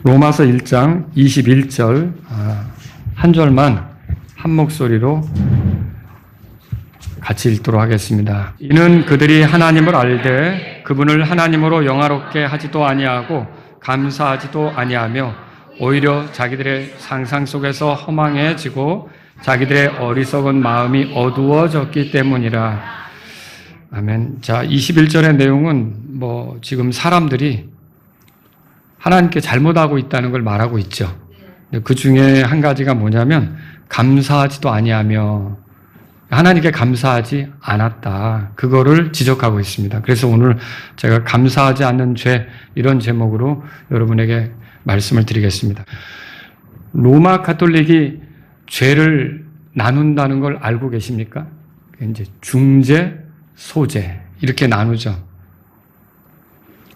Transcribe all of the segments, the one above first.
로마서 1장 21절 한 절만 한 목소리로 같이 읽도록 하겠습니다. 이는 그들이 하나님을 알되 그분을 하나님으로 영화롭게 하지도 아니하고 감사하지도 아니하며 오히려 자기들의 상상 속에서 허망해지고 자기들의 어리석은 마음이 어두워졌기 때문이라. 아멘. 자, 21절의 내용은 지금 사람들이 하나님께 잘못하고 있다는 걸 말하고 있죠. 그 중에 한 가지가 뭐냐면 감사하지도 아니하며 하나님께 감사하지 않았다. 그거를 지적하고 있습니다. 그래서 오늘 제가 감사하지 않는 죄 이런 제목으로 여러분에게 말씀을 드리겠습니다. 로마 가톨릭이 죄를 나눈다는 걸 알고 계십니까? 이제 중죄, 소죄 이렇게 나누죠.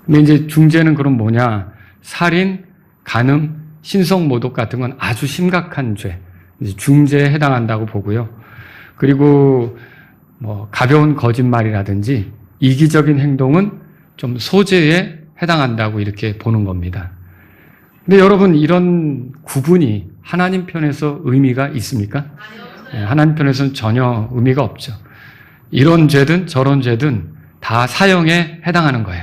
근데 이제 중죄는 그럼 뭐냐? 살인, 간음, 신성모독 같은 건 아주 심각한 죄, 이제 중죄에 해당한다고 보고요. 그리고 가벼운 거짓말이라든지 이기적인 행동은 좀 소죄에 해당한다고 이렇게 보는 겁니다. 근데 여러분, 이런 구분이 하나님 편에서 의미가 있습니까? 하나님 편에서는 전혀 의미가 없죠. 이런 죄든 저런 죄든 다 사형에 해당하는 거예요.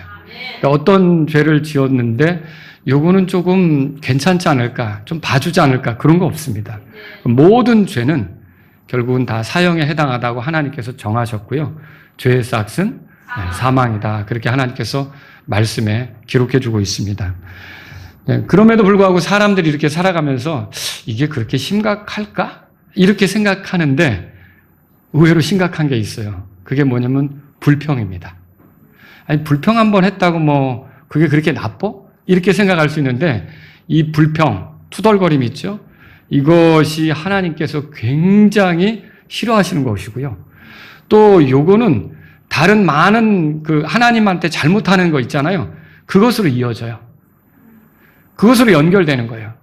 그러니까 어떤 죄를 지었는데 요거는 조금 괜찮지 않을까, 좀 봐주지 않을까, 그런 거 없습니다. 모든 죄는 결국은 다 사형에 해당하다고 하나님께서 정하셨고요. 죄의 삭은 사망이다. 그렇게 하나님께서 말씀에 기록해 주고 있습니다. 그럼에도 불구하고 사람들이 이렇게 살아가면서 이게 그렇게 심각할까? 이렇게 생각하는데 의외로 심각한 게 있어요. 그게 뭐냐면 불평입니다. 아니, 불평 한번 했다고 그게 그렇게 나빠? 이렇게 생각할 수 있는데 이 불평, 투덜거림 있죠? 이것이 하나님께서 굉장히 싫어하시는 것이고요. 또 요거는 다른 많은 하나님한테 잘못하는 거 있잖아요. 그것으로 이어져요. 그것으로 연결되는 거예요.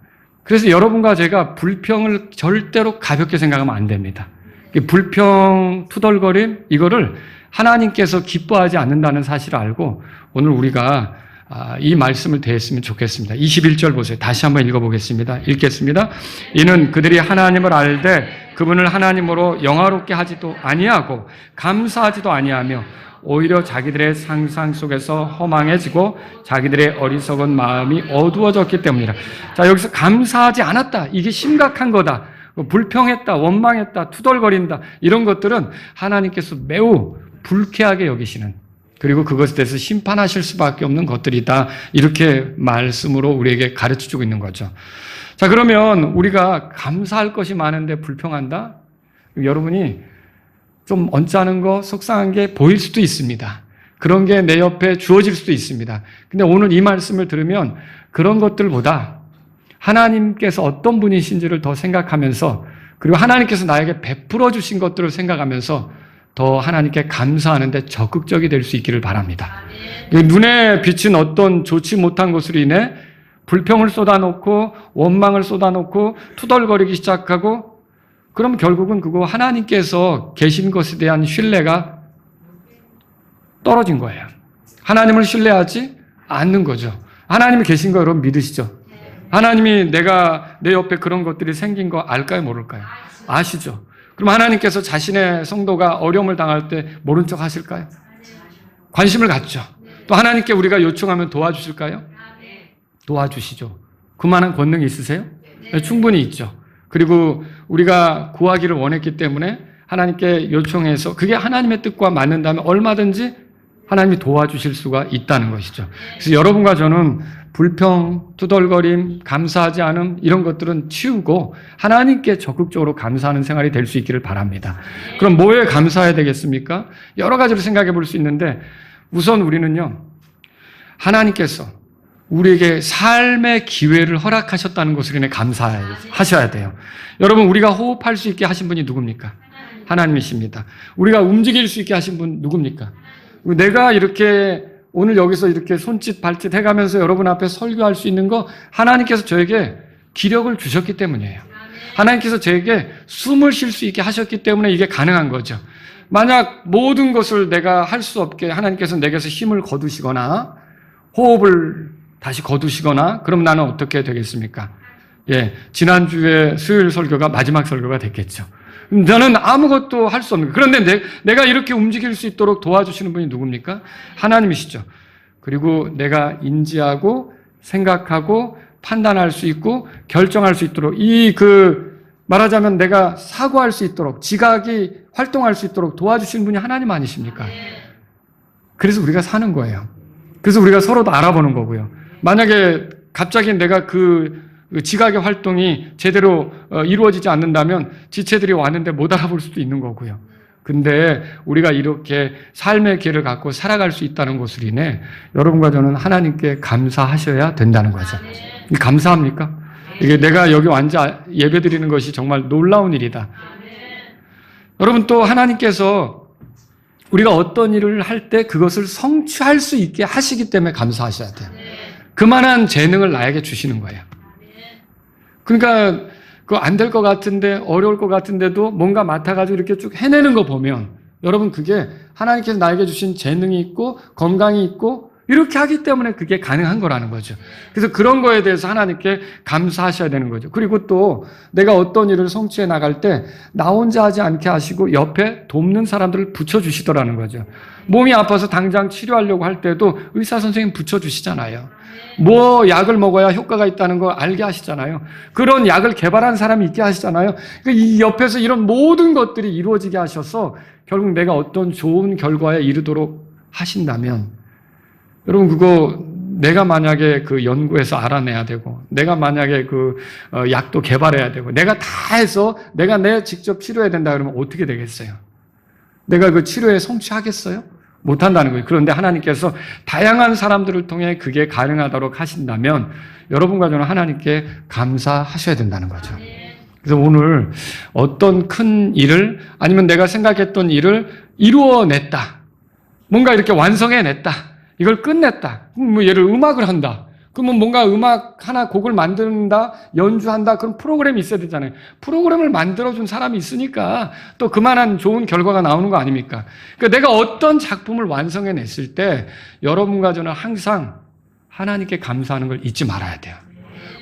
그래서 여러분과 제가 불평을 절대로 가볍게 생각하면 안 됩니다. 불평, 투덜거림 이거를 하나님께서 기뻐하지 않는다는 사실을 알고 오늘 우리가 이 말씀을 대했으면 좋겠습니다. 21절 보세요. 다시 한번 읽어보겠습니다. 읽겠습니다. 이는 그들이 하나님을 알되 그분을 하나님으로 영화롭게 하지도 아니하고 감사하지도 아니하며 오히려 자기들의 상상 속에서 허망해지고 자기들의 어리석은 마음이 어두워졌기 때문이라. 자, 여기서 감사하지 않았다. 이게 심각한 거다. 불평했다, 원망했다, 투덜거린다. 이런 것들은 하나님께서 매우 불쾌하게 여기시는, 그리고 그것에 대해서 심판하실 수밖에 없는 것들이다. 이렇게 말씀으로 우리에게 가르쳐주고 있는 거죠. 자, 그러면 우리가 감사할 것이 많은데 불평한다? 여러분이 좀 언짢은 거, 속상한 게 보일 수도 있습니다. 그런 게 내 옆에 주어질 수도 있습니다. 근데 오늘 이 말씀을 들으면 그런 것들보다 하나님께서 어떤 분이신지를 더 생각하면서, 그리고 하나님께서 나에게 베풀어 주신 것들을 생각하면서 더 하나님께 감사하는데 적극적이 될 수 있기를 바랍니다. 눈에 비친 어떤 좋지 못한 것으로 인해 불평을 쏟아놓고 원망을 쏟아놓고 투덜거리기 시작하고, 그럼 결국은 그거 하나님께서 계신 것에 대한 신뢰가 떨어진 거예요. 하나님을 신뢰하지 않는 거죠. 하나님이 계신 거 여러분 믿으시죠? 하나님이 내 옆에 그런 것들이 생긴 거 알까요, 모를까요? 아시죠? 그럼 하나님께서 자신의 성도가 어려움을 당할 때 모른 척 하실까요? 관심을 갖죠. 또 하나님께 우리가 요청하면 도와주실까요? 도와주시죠. 그만한 권능이 있으세요? 네, 충분히 있죠. 그리고 우리가 구하기를 원했기 때문에 하나님께 요청해서 그게 하나님의 뜻과 맞는다면 얼마든지 하나님이 도와주실 수가 있다는 것이죠. 그래서 여러분과 저는 불평, 투덜거림, 감사하지 않음 이런 것들은 치우고 하나님께 적극적으로 감사하는 생활이 될 수 있기를 바랍니다. 그럼 뭐에 감사해야 되겠습니까? 여러 가지로 생각해 볼 수 있는데 우선 우리는요, 하나님께서 우리에게 삶의 기회를 허락하셨다는 것을 인해 감사하셔야 돼요. 여러분, 우리가 호흡할 수 있게 하신 분이 누굽니까? 하나님이십니다. 우리가 움직일 수 있게 하신 분 누굽니까? 내가 이렇게 오늘 여기서 이렇게 손짓 발짓 해가면서 여러분 앞에 설교할 수 있는 거 하나님께서 저에게 기력을 주셨기 때문이에요. 하나님께서 저에게 숨을 쉴 수 있게 하셨기 때문에 이게 가능한 거죠. 만약 모든 것을 내가 할 수 없게 하나님께서 내게서 힘을 거두시거나 호흡을 다시 거두시거나 그럼 나는 어떻게 되겠습니까? 예, 지난주에 수요일 설교가 마지막 설교가 됐겠죠. 저는 아무것도 할 수 없는 거예요. 그런데 내가 이렇게 움직일 수 있도록 도와주시는 분이 누굽니까? 하나님이시죠. 그리고 내가 인지하고 생각하고 판단할 수 있고 결정할 수 있도록 말하자면 내가 사고할 수 있도록 지각이 활동할 수 있도록 도와주시는 분이 하나님 아니십니까? 그래서 우리가 사는 거예요. 그래서 우리가 서로도 알아보는 거고요. 만약에 갑자기 내가 그 지각의 활동이 제대로 이루어지지 않는다면 지체들이 왔는데 못 알아볼 수도 있는 거고요. 근데 우리가 이렇게 삶의 기회를 갖고 살아갈 수 있다는 것을 인해 여러분과 저는 하나님께 감사하셔야 된다는 거죠. 감사합니까? 이게 내가 여기 앉아 예배 드리는 것이 정말 놀라운 일이다. 여러분 또 하나님께서 우리가 어떤 일을 할 때 그것을 성취할 수 있게 하시기 때문에 감사하셔야 돼요. 그만한 재능을 나에게 주시는 거예요. 그러니까 그거 안 될 것 같은데 어려울 것 같은데도 뭔가 맡아가지고 이렇게 쭉 해내는 거 보면 여러분 그게 하나님께서 나에게 주신 재능이 있고 건강이 있고 이렇게 하기 때문에 그게 가능한 거라는 거죠. 그래서 그런 거에 대해서 하나님께 감사하셔야 되는 거죠. 그리고 또 내가 어떤 일을 성취해 나갈 때 나 혼자 하지 않게 하시고 옆에 돕는 사람들을 붙여주시더라는 거죠. 몸이 아파서 당장 치료하려고 할 때도 의사 선생님 붙여주시잖아요. 뭐 약을 먹어야 효과가 있다는 거 알게 하시잖아요. 그런 약을 개발한 사람이 있게 하시잖아요. 이 옆에서 이런 모든 것들이 이루어지게 하셔서 결국 내가 어떤 좋은 결과에 이르도록 하신다면 여러분 그거 내가 만약에 그 연구해서 알아내야 되고 내가 만약에 그 약도 개발해야 되고 내가 다 해서 내가 직접 치료해야 된다 그러면 어떻게 되겠어요? 내가 그 치료에 성취하겠어요? 못한다는 거예요. 그런데 하나님께서 다양한 사람들을 통해 그게 가능하도록 하신다면 여러분과 저는 하나님께 감사하셔야 된다는 거죠. 그래서 오늘 어떤 큰 일을 아니면 내가 생각했던 일을 이루어냈다. 뭔가 이렇게 완성해냈다. 이걸 끝냈다. 뭐 예를 음악을 한다. 그러면 뭔가 음악 하나 곡을 만든다, 연주한다, 그런 프로그램이 있어야 되잖아요. 프로그램을 만들어준 사람이 있으니까 또 그만한 좋은 결과가 나오는 거 아닙니까? 그러니까 내가 어떤 작품을 완성해냈을 때 여러분과 저는 항상 하나님께 감사하는 걸 잊지 말아야 돼요.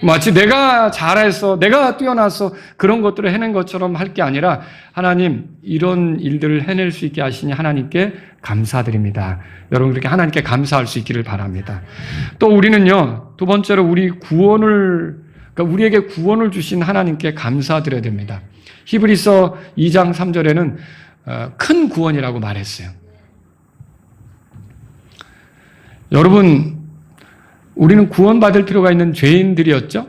마치 내가 잘해서, 내가 뛰어나서 그런 것들을 해낸 것처럼 할 게 아니라 하나님 이런 일들을 해낼 수 있게 하시니 하나님께 감사드립니다. 여러분 그렇게 하나님께 감사할 수 있기를 바랍니다. 또 우리는요, 두 번째로 그러니까 우리에게 구원을 주신 하나님께 감사드려야 됩니다. 히브리서 2장 3절에는 큰 구원이라고 말했어요. 여러분 우리는 구원받을 필요가 있는 죄인들이었죠?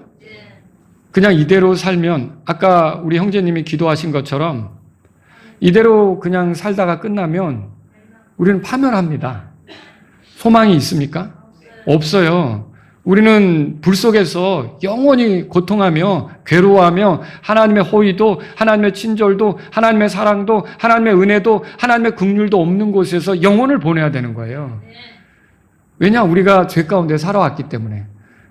그냥 이대로 살면 아까 우리 형제님이 기도하신 것처럼 이대로 그냥 살다가 끝나면 우리는 파멸합니다. 소망이 있습니까? 없어요. 우리는 불 속에서 영원히 고통하며 괴로워하며 하나님의 호의도 하나님의 친절도 하나님의 사랑도 하나님의 은혜도 하나님의 긍휼도 없는 곳에서 영혼을 보내야 되는 거예요. 왜냐? 우리가 죄 가운데 살아왔기 때문에.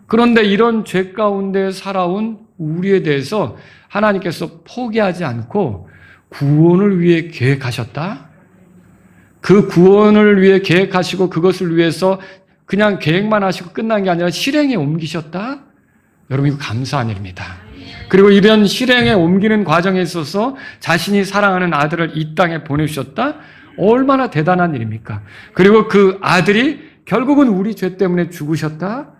그런데 이런 죄 가운데 살아온 우리에 대해서 하나님께서 포기하지 않고 구원을 위해 계획하셨다? 그 구원을 위해 계획하시고 그것을 위해서 그냥 계획만 하시고 끝난 게 아니라 실행에 옮기셨다? 여러분 이거 감사한 일입니다. 그리고 이런 실행에 옮기는 과정에 있어서 자신이 사랑하는 아들을 이 땅에 보내주셨다? 얼마나 대단한 일입니까? 그리고 그 아들이 결국은 우리 죄 때문에 죽으셨다?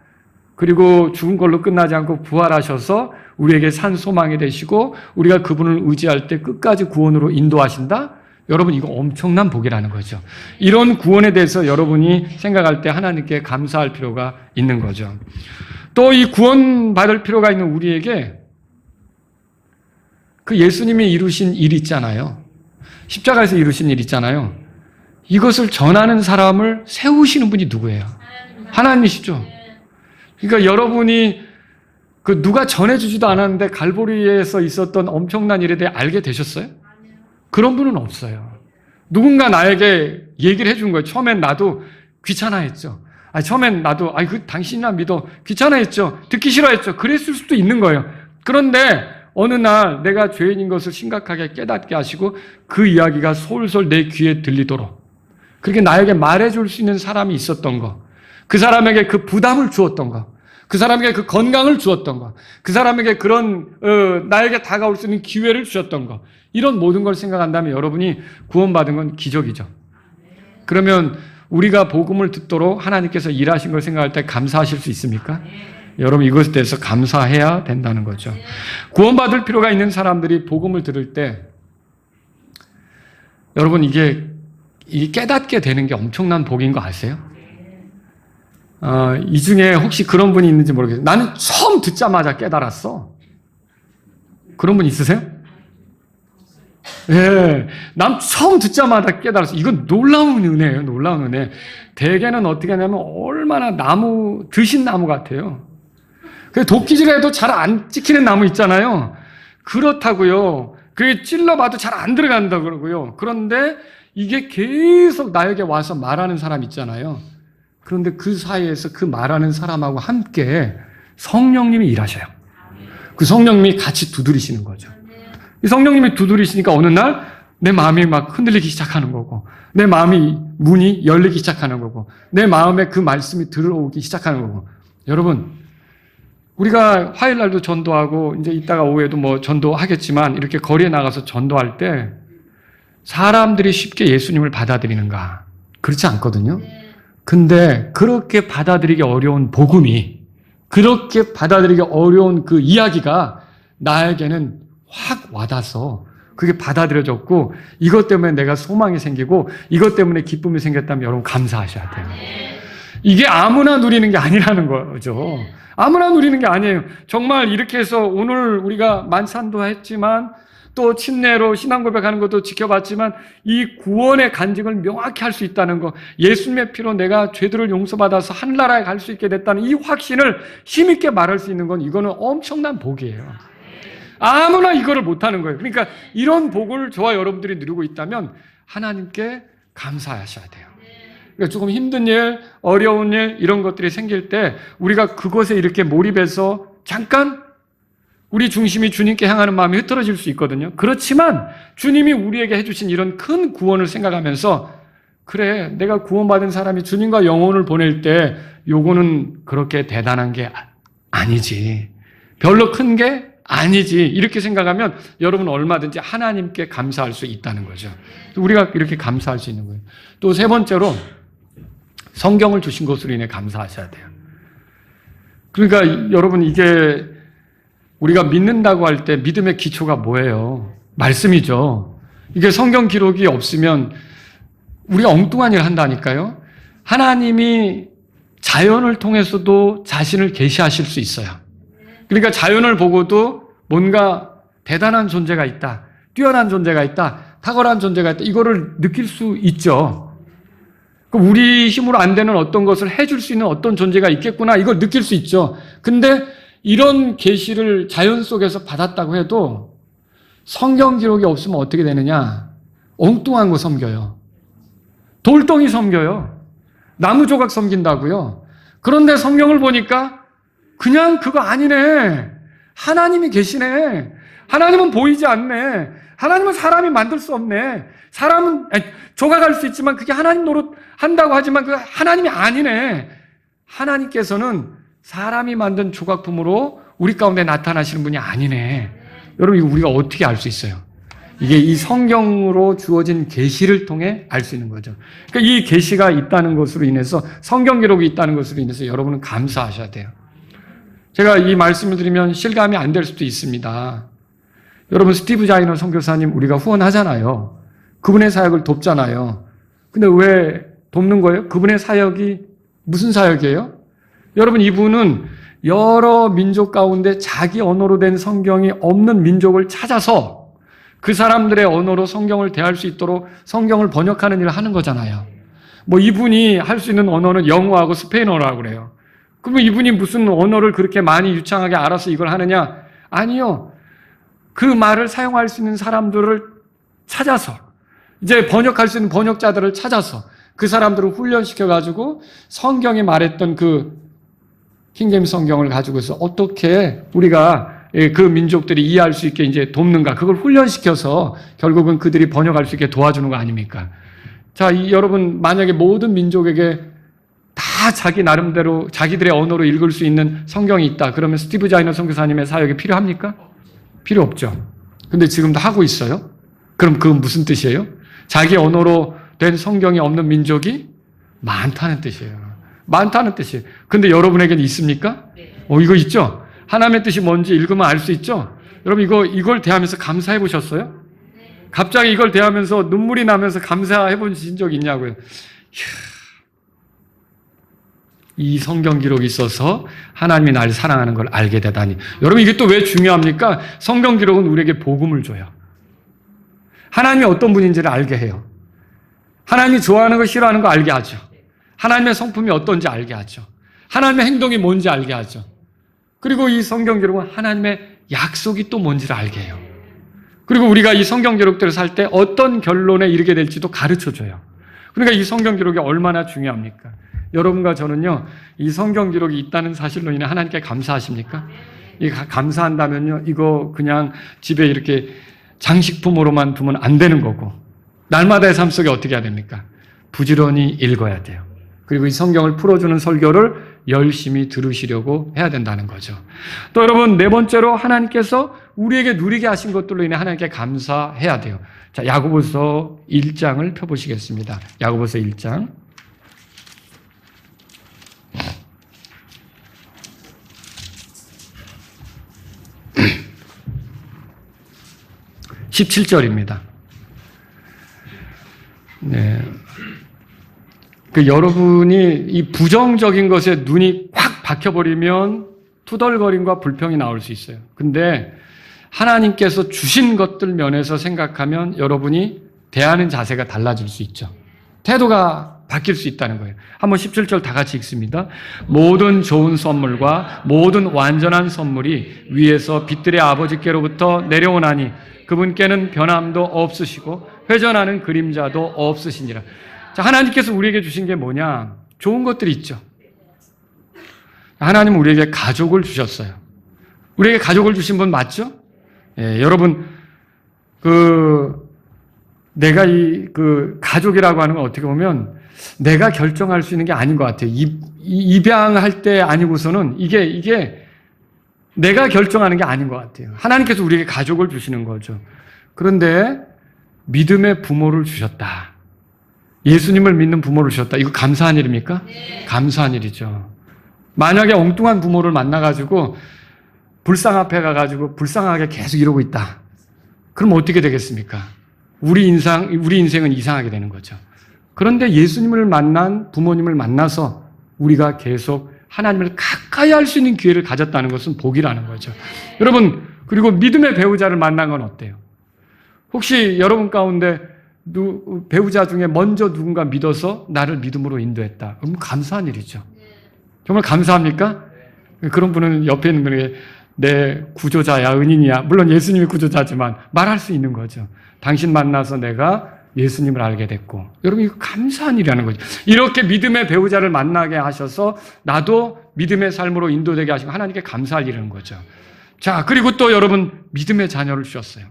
그리고 죽은 걸로 끝나지 않고 부활하셔서 우리에게 산 소망이 되시고 우리가 그분을 의지할 때 끝까지 구원으로 인도하신다? 여러분 이거 엄청난 복이라는 거죠. 이런 구원에 대해서 여러분이 생각할 때 하나님께 감사할 필요가 있는 거죠. 또 이 구원받을 필요가 있는 우리에게 그 예수님이 이루신 일 있잖아요. 십자가에서 이루신 일 있잖아요. 이것을 전하는 사람을 세우시는 분이 누구예요? 하나님이시죠. 그러니까 여러분이 그 누가 전해주지도 않았는데 갈보리에서 있었던 엄청난 일에 대해 알게 되셨어요? 그런 분은 없어요. 누군가 나에게 얘기를 해준 거예요. 처음엔 나도 귀찮아했죠. 처음엔 나도 당신이나 믿어 귀찮아했죠. 듣기 싫어했죠. 그랬을 수도 있는 거예요. 그런데 어느 날 내가 죄인인 것을 심각하게 깨닫게 하시고 그 이야기가 솔솔 내 귀에 들리도록 그렇게 나에게 말해줄 수 있는 사람이 있었던 거, 그 사람에게 그 부담을 주었던 거, 그 사람에게 그 건강을 주었던 것, 그 사람에게 그런 나에게 다가올 수 있는 기회를 주셨던 것, 이런 모든 걸 생각한다면 여러분이 구원받은 건 기적이죠. 그러면 우리가 복음을 듣도록 하나님께서 일하신 걸 생각할 때 감사하실 수 있습니까? 여러분 이것에 대해서 감사해야 된다는 거죠. 구원받을 필요가 있는 사람들이 복음을 들을 때 여러분 이게 깨닫게 되는 게 엄청난 복인 거 아세요? 이 중에 혹시 그런 분이 있는지 모르겠어요. 나는 처음 듣자마자 깨달았어. 그런 분 있으세요? 예, 난 처음 듣자마자 깨달았어. 이건 놀라운 은혜예요. 놀라운 은혜. 대개는 어떻게 하냐면 얼마나 드신 나무 같아요. 도끼질해도 잘 안 찍히는 나무 있잖아요. 그렇다고요. 그게 찔러봐도 잘 안 들어간다 그러고요. 그런데 이게 계속 나에게 와서 말하는 사람 있잖아요. 그런데 그 사이에서 그 말하는 사람하고 함께 성령님이 일하셔요. 그 성령님이 같이 두드리시는 거죠. 이 성령님이 두드리시니까 어느 날 내 마음이 막 흔들리기 시작하는 거고, 내 마음이 문이 열리기 시작하는 거고, 내 마음에 그 말씀이 들어오기 시작하는 거고. 여러분, 우리가 화요일 날도 전도하고 이제 이따가 오후에도 뭐 전도하겠지만 이렇게 거리에 나가서 전도할 때 사람들이 쉽게 예수님을 받아들이는가? 그렇지 않거든요. 근데 그렇게 받아들이기 어려운 복음이, 그렇게 받아들이기 어려운 그 이야기가 나에게는 확 와닿아서 그게 받아들여졌고, 이것 때문에 내가 소망이 생기고 이것 때문에 기쁨이 생겼다면 여러분 감사하셔야 돼요. 이게 아무나 누리는 게 아니라는 거죠. 아무나 누리는 게 아니에요. 정말 이렇게 해서 오늘 우리가 만찬도 했지만 또 침례로 신앙 고백하는 것도 지켜봤지만 이 구원의 간증을 명확히 할 수 있다는 거, 예수님의 피로 내가 죄들을 용서받아서 하늘나라에 갈 수 있게 됐다는 이 확신을 힘있게 말할 수 있는 건 이거는 엄청난 복이에요. 아무나 이거를 못하는 거예요. 그러니까 이런 복을 저와 여러분들이 누리고 있다면 하나님께 감사하셔야 돼요. 그러니까 조금 힘든 일, 어려운 일 이런 것들이 생길 때 우리가 그것에 이렇게 몰입해서 잠깐 우리 중심이 주님께 향하는 마음이 흐트러질 수 있거든요. 그렇지만 주님이 우리에게 해주신 이런 큰 구원을 생각하면서 그래, 내가 구원받은 사람이 주님과 영혼을 보낼 때 요거는 그렇게 대단한 게 아니지. 별로 큰 게 아니지. 이렇게 생각하면 여러분 얼마든지 하나님께 감사할 수 있다는 거죠. 우리가 이렇게 감사할 수 있는 거예요. 또 세 번째로 성경을 주신 것으로 인해 감사하셔야 돼요. 그러니까 여러분 이게 우리가 믿는다고 할 때 믿음의 기초가 뭐예요? 말씀이죠. 이게 성경 기록이 없으면 우리가 엉뚱한 일을 한다니까요. 하나님이 자연을 통해서도 자신을 계시하실 수 있어요. 그러니까 자연을 보고도 뭔가 대단한 존재가 있다, 뛰어난 존재가 있다, 탁월한 존재가 있다, 이거를 느낄 수 있죠. 우리 힘으로 안 되는 어떤 것을 해줄 수 있는 어떤 존재가 있겠구나, 이걸 느낄 수 있죠. 근데 이런 계시를 자연 속에서 받았다고 해도 성경 기록이 없으면 어떻게 되느냐? 엉뚱한 거 섬겨요. 돌덩이 섬겨요. 나무 조각 섬긴다고요. 그런데 성경을 보니까 그냥 그거 아니네. 하나님이 계시네. 하나님은 보이지 않네. 하나님은 사람이 만들 수 없네. 사람은 조각할 수 있지만 그게 하나님 노릇 한다고 하지만 그 하나님이 아니네. 하나님께서는 사람이 만든 조각품으로 우리 가운데 나타나시는 분이 아니네. 여러분 이거 우리가 어떻게 알 수 있어요? 이게 이 성경으로 주어진 계시를 통해 알 수 있는 거죠. 그러니까 이 계시가 있다는 것으로 인해서, 성경 기록이 있다는 것으로 인해서 여러분은 감사하셔야 돼요. 제가 이 말씀을 드리면 실감이 안 될 수도 있습니다. 여러분 스티브 자이너 선교사님 우리가 후원하잖아요. 그분의 사역을 돕잖아요. 근데 왜 돕는 거예요? 그분의 사역이 무슨 사역이에요? 여러분 이분은 여러 민족 가운데 자기 언어로 된 성경이 없는 민족을 찾아서 그 사람들의 언어로 성경을 대할 수 있도록 성경을 번역하는 일을 하는 거잖아요. 뭐 이분이 할 수 있는 언어는 영어하고 스페인어라고 그래요. 그러면 이분이 무슨 언어를 그렇게 많이 유창하게 알아서 이걸 하느냐? 아니요. 그 말을 사용할 수 있는 사람들을 찾아서, 이제 번역할 수 있는 번역자들을 찾아서 그 사람들을 훈련시켜가지고 성경이 말했던 그 킹제임스 성경을 가지고서 어떻게 우리가 그 민족들이 이해할 수 있게 이제 돕는가, 그걸 훈련시켜서 결국은 그들이 번역할 수 있게 도와주는 거 아닙니까? 자, 여러분 만약에 모든 민족에게 다 자기 나름대로 자기들의 언어로 읽을 수 있는 성경이 있다. 그러면 스티브 자이너 선교사님의 사역이 필요합니까? 필요 없죠. 근데 지금도 하고 있어요. 그럼 그건 무슨 뜻이에요? 자기 언어로 된 성경이 없는 민족이 많다는 뜻이에요. 많다는 뜻이에요. 근데 여러분에게는 있습니까? 이거 있죠? 하나님의 뜻이 뭔지 읽으면 알 수 있죠? 여러분 이걸 대하면서 감사해 보셨어요? 갑자기 이걸 대하면서 눈물이 나면서 감사해 보신 적 있냐고요? 이 성경 기록이 있어서 하나님이 나를 사랑하는 걸 알게 되다니. 여러분 이게 또 왜 중요합니까? 성경 기록은 우리에게 복음을 줘요. 하나님이 어떤 분인지를 알게 해요. 하나님이 좋아하는 거 싫어하는 거 알게 하죠. 하나님의 성품이 어떤지 알게 하죠. 하나님의 행동이 뭔지 알게 하죠. 그리고 이 성경 기록은 하나님의 약속이 또 뭔지를 알게 해요. 그리고 우리가 이 성경 기록들을 살 때 어떤 결론에 이르게 될지도 가르쳐줘요. 그러니까 이 성경 기록이 얼마나 중요합니까? 여러분과 저는요, 이 성경 기록이 있다는 사실로 인해 하나님께 감사하십니까? 감사한다면요, 이거 그냥 집에 이렇게 장식품으로만 두면 안 되는 거고, 날마다의 삶 속에 어떻게 해야 됩니까? 부지런히 읽어야 돼요. 그리고 이 성경을 풀어주는 설교를 열심히 들으시려고 해야 된다는 거죠. 또 여러분, 네 번째로 하나님께서 우리에게 누리게 하신 것들로 인해 하나님께 감사해야 돼요. 자, 야고보서 1장을 펴보시겠습니다. 야고보서 1장. (17절입니다) 네. 여러분이 이 부정적인 것에 눈이 확 박혀버리면 투덜거림과 불평이 나올 수 있어요. 근데 하나님께서 주신 것들 면에서 생각하면 여러분이 대하는 자세가 달라질 수 있죠. 태도가 바뀔 수 있다는 거예요. 한번 17절 다 같이 읽습니다. 모든 좋은 선물과 모든 완전한 선물이 위에서 빛들의 아버지께로부터 내려오나니 그분께는 변함도 없으시고 회전하는 그림자도 없으시니라. 자, 하나님께서 우리에게 주신 게 뭐냐? 좋은 것들이 있죠. 하나님은 우리에게 가족을 주셨어요. 우리에게 가족을 주신 분 맞죠? 예, 여러분, 내가 가족이라고 하는 건 어떻게 보면 내가 결정할 수 있는 게 아닌 것 같아요. 입양할 때 아니고서는 이게 내가 결정하는 게 아닌 것 같아요. 하나님께서 우리에게 가족을 주시는 거죠. 그런데 믿음의 부모를 주셨다. 예수님을 믿는 부모를 주셨다. 이거 감사한 일입니까? 네. 감사한 일이죠. 만약에 엉뚱한 부모를 만나가지고 불상 앞에 가가지고 불쌍하게 계속 이러고 있다. 그럼 어떻게 되겠습니까? 우리 인생은 이상하게 되는 거죠. 그런데 예수님을 만난 부모님을 만나서 우리가 계속 하나님을 가까이 할 수 있는 기회를 가졌다는 것은 복이라는 거죠. 여러분, 그리고 믿음의 배우자를 만난 건 어때요? 혹시 여러분 가운데 배우자 중에 먼저 누군가 믿어서 나를 믿음으로 인도했다. 그럼 감사한 일이죠. 정말 감사합니까? 그런 분은 옆에 있는 분에게 내 구조자야, 은인이야. 물론 예수님이 구조자지만 말할 수 있는 거죠. 당신 만나서 내가 예수님을 알게 됐고. 여러분, 이거 감사한 일이라는 거죠. 이렇게 믿음의 배우자를 만나게 하셔서 나도 믿음의 삶으로 인도되게 하시고 하나님께 감사할 일이라는 거죠. 자, 그리고 또 여러분, 믿음의 자녀를 주셨어요.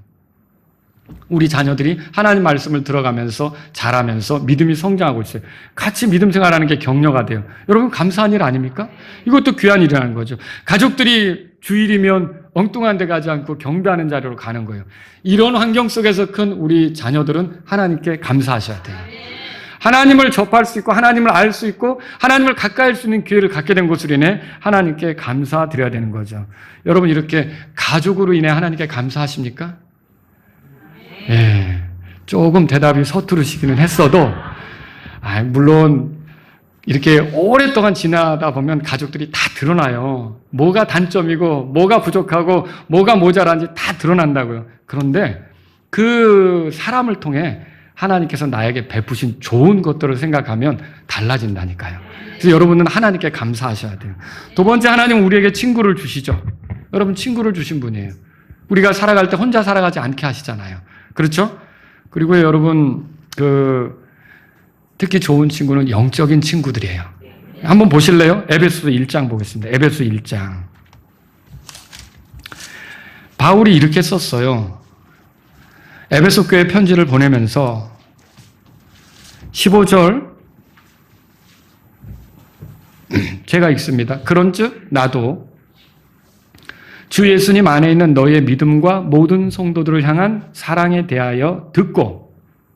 우리 자녀들이 하나님 말씀을 들어가면서 자라면서 믿음이 성장하고 있어요. 같이 믿음 생활하는 게 격려가 돼요. 여러분, 감사한 일 아닙니까? 이것도 귀한 일이라는 거죠. 가족들이 주일이면 엉뚱한 데 가지 않고 경배하는 자리로 가는 거예요. 이런 환경 속에서 큰 우리 자녀들은 하나님께 감사하셔야 돼요. 하나님을 접할 수 있고 하나님을 알 수 있고 하나님을 가까이 할 수 있는 기회를 갖게 된 것으로 인해 하나님께 감사드려야 되는 거죠. 여러분, 이렇게 가족으로 인해 하나님께 감사하십니까? 예, 조금 대답이 서투르시기는 했어도, 물론, 이렇게 오랫동안 지나다 보면 가족들이 다 드러나요. 뭐가 단점이고, 뭐가 부족하고, 뭐가 모자란지 다 드러난다고요. 그런데 그 사람을 통해 하나님께서 나에게 베푸신 좋은 것들을 생각하면 달라진다니까요. 그래서 여러분은 하나님께 감사하셔야 돼요. 두 번째, 하나님은 우리에게 친구를 주시죠. 여러분, 친구를 주신 분이에요. 우리가 살아갈 때 혼자 살아가지 않게 하시잖아요. 그렇죠? 그리고 여러분, 특히 좋은 친구는 영적인 친구들이에요. 한번 보실래요? 에베소서 1장 보겠습니다. 에베소 1장. 바울이 이렇게 썼어요. 에베소 교회 편지를 보내면서 15절 제가 읽습니다. 그런즉 나도 주 예수님 안에 있는 너의 믿음과 모든 성도들을 향한 사랑에 대하여 듣고,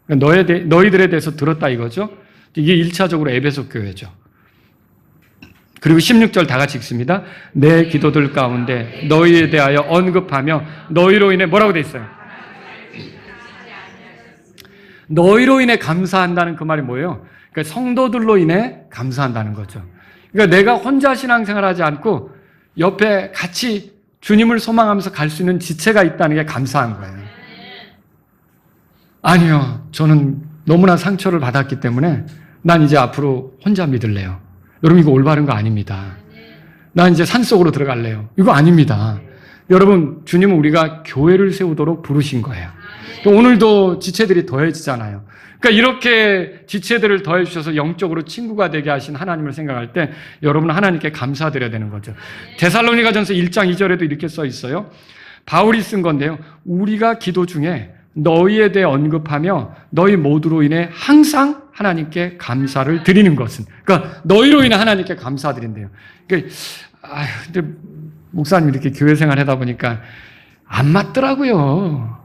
너희들에 대해서 들었다 이거죠. 이게 1차적으로 에베소 교회죠. 그리고 16절 다 같이 읽습니다. 내 기도들 가운데 너희에 대하여 언급하며 너희로 인해 뭐라고 돼 있어요? 너희로 인해 감사한다는 그 말이 뭐예요? 그러니까 성도들로 인해 감사한다는 거죠. 그러니까 내가 혼자 신앙생활하지 않고 옆에 같이 주님을 소망하면서 갈 수 있는 지체가 있다는 게 감사한 거예요. 아니요, 저는 너무나 상처를 받았기 때문에 난 이제 앞으로 혼자 믿을래요. 여러분, 이거 올바른 거 아닙니다. 난 이제 산속으로 들어갈래요. 이거 아닙니다. 여러분, 주님은 우리가 교회를 세우도록 부르신 거예요. 오늘도 지체들이 더해지잖아요. 그러니까 이렇게 지체들을 더해 주셔서 영적으로 친구가 되게 하신 하나님을 생각할 때 여러분은 하나님께 감사드려야 되는 거죠. 데살로니가전서 1장 2절에도 이렇게 써 있어요. 바울이 쓴 건데요. 우리가 기도 중에 너희에 대해 언급하며 너희 모두로 인해 항상 하나님께 감사를 드리는 것은, 그러니까 너희로 인해 하나님께 감사드린대요. 그러니까 근데 목사님 이렇게 교회 생활 하다 보니까 안 맞더라고요.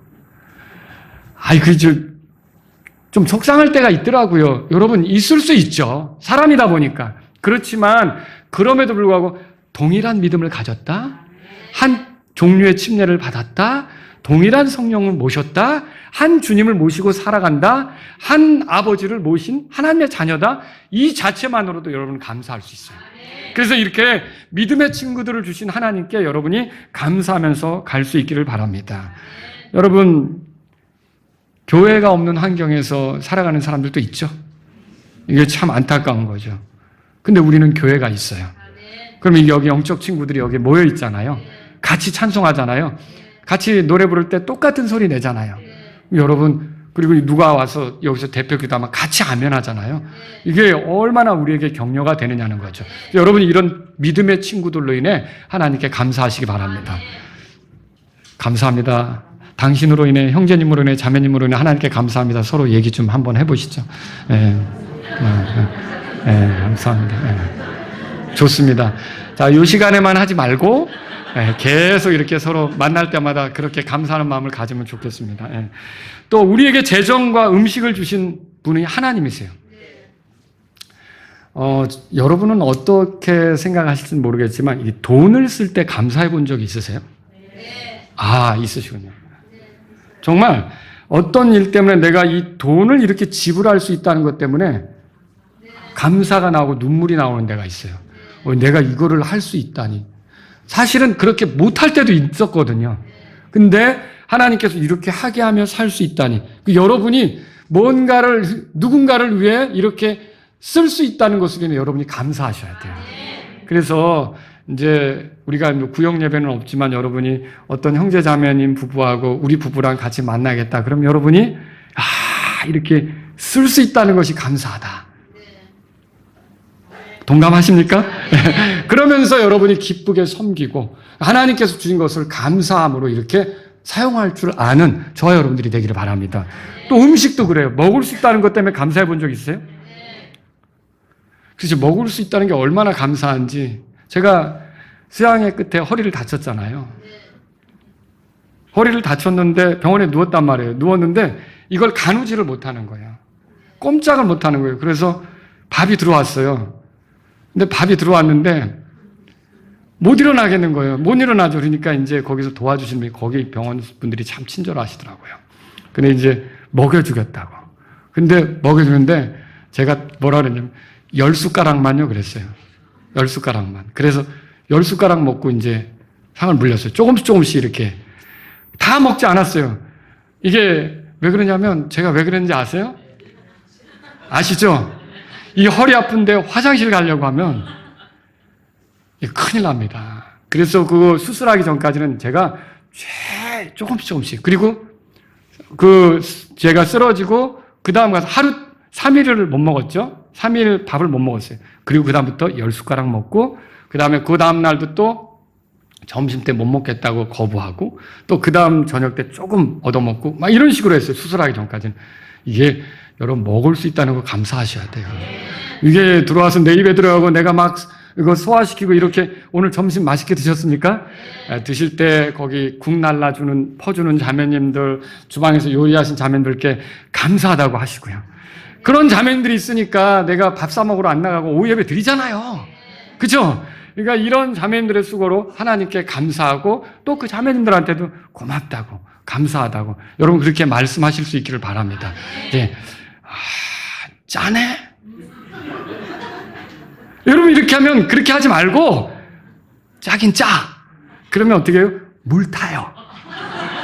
좀 속상할 때가 있더라고요. 여러분, 있을 수 있죠. 사람이다 보니까. 그렇지만 그럼에도 불구하고 동일한 믿음을 가졌다, 한 종류의 침례를 받았다, 동일한 성령을 모셨다, 한 주님을 모시고 살아간다, 한 아버지를 모신 하나님의 자녀다, 이 자체만으로도 여러분 감사할 수 있어요. 그래서 이렇게 믿음의 친구들을 주신 하나님께 여러분이 감사하면서 갈 수 있기를 바랍니다. 여러분, 교회가 없는 환경에서 살아가는 사람들도 있죠. 이게 참 안타까운 거죠. 근데 우리는 교회가 있어요. 그러면 여기 영적 친구들이 여기 모여 있잖아요. 같이 찬송하잖아요. 같이 노래 부를 때 똑같은 소리 내잖아요. 여러분, 그리고 누가 와서 여기서 대표 기도하면 같이 아멘하잖아요. 이게 얼마나 우리에게 격려가 되느냐는 거죠. 여러분이 이런 믿음의 친구들로 인해 하나님께 감사하시기 바랍니다. 감사합니다. 당신으로 인해, 형제님으로 인해, 자매님으로 인해 하나님께 감사합니다. 서로 얘기 좀 한번 해보시죠. 감사합니다. 좋습니다. 자, 이 시간에만 하지 말고 계속 이렇게 서로 만날 때마다 그렇게 감사하는 마음을 가지면 좋겠습니다. 또 우리에게 재정과 음식을 주신 분이 하나님이세요. 여러분은 어떻게 생각하실지는 모르겠지만 이 돈을 쓸 때 감사해 본 적이 있으세요? 있으시군요. 정말 어떤 일 때문에 내가 이 돈을 이렇게 지불할 수 있다는 것 때문에 감사가 나오고 눈물이 나오는 데가 있어요. 내가 이거를 할 수 있다니. 사실은 그렇게 못할 때도 있었거든요. 근데 하나님께서 이렇게 하게 하며 살 수 있다니. 여러분이 누군가를 위해 이렇게 쓸 수 있다는 것을 여러분이 감사하셔야 돼요. 그래서 이제 우리가 구역 예배는 없지만 여러분이 어떤 형제 자매님 부부하고 우리 부부랑 같이 만나겠다. 그럼 여러분이 이렇게 쓸 수 있다는 것이 감사하다. 동감하십니까? 그러면서 여러분이 기쁘게 섬기고 하나님께서 주신 것을 감사함으로 이렇게 사용할 줄 아는 저와 여러분들이 되기를 바랍니다. 또 음식도 그래요. 먹을 수 있다는 것 때문에 감사해 본 적 있어요? 그래서 먹을 수 있다는 게 얼마나 감사한지. 제가 수양의 끝에 허리를 다쳤잖아요. 허리를 다쳤는데 병원에 누웠단 말이에요. 누웠는데 이걸 가누지를 못하는 거예요. 꼼짝을 못하는 거예요. 그래서 밥이 들어왔어요. 근데 밥이 들어왔는데 못 일어나겠는 거예요. 못 일어나죠. 그러니까 이제 거기서 도와주신 분이, 거기 병원 분들이 참 친절하시더라고요. 근데 이제 먹여주겠다고. 근데 먹여주는데 제가 뭐라 그랬냐면 10숟가락만요 그랬어요. 10숟가락만. 그래서 10숟가락 먹고 이제 상을 물렸어요. 조금씩 이렇게. 다 먹지 않았어요. 이게 왜 그러냐면 제가 왜 그랬는지 아세요? 아시죠? 이 허리 아픈데 화장실 가려고 하면 큰일 납니다. 그래서 그거 수술하기 전까지는 제가 조금씩. 그리고 제가 쓰러지고 그 다음 가서 하루 3일을 못 먹었죠. 3일 밥을 못 먹었어요. 그리고 그 다음부터 10숟가락 먹고 그 다음에 그 다음 날도 또 점심 때 못 먹겠다고 거부하고 또 그 다음 저녁 때 조금 얻어먹고 막 이런 식으로 했어요. 수술하기 전까지는. 이게 여러분 먹을 수 있다는 거 감사하셔야 돼요. 이게 들어와서 내 입에 들어가고 내가 막 이거 소화시키고 이렇게 오늘 점심 맛있게 드셨습니까? 드실 때 거기 국 날라주는 퍼주는 자매님들, 주방에서 요리하신 자매님들께 감사하다고 하시고요. 그런 자매님들이 있으니까 내가 밥 사 먹으러 안 나가고 오후 예배 드리잖아요. 그렇죠? 그러니까 이런 자매님들의 수고로 하나님께 감사하고 또 그 자매님들한테도 고맙다고 감사하다고 여러분 그렇게 말씀하실 수 있기를 바랍니다. 예. 짜네? 여러분 이렇게 하면 그렇게 하지 말고 짜긴 짜. 그러면 어떻게 해요? 물 타요.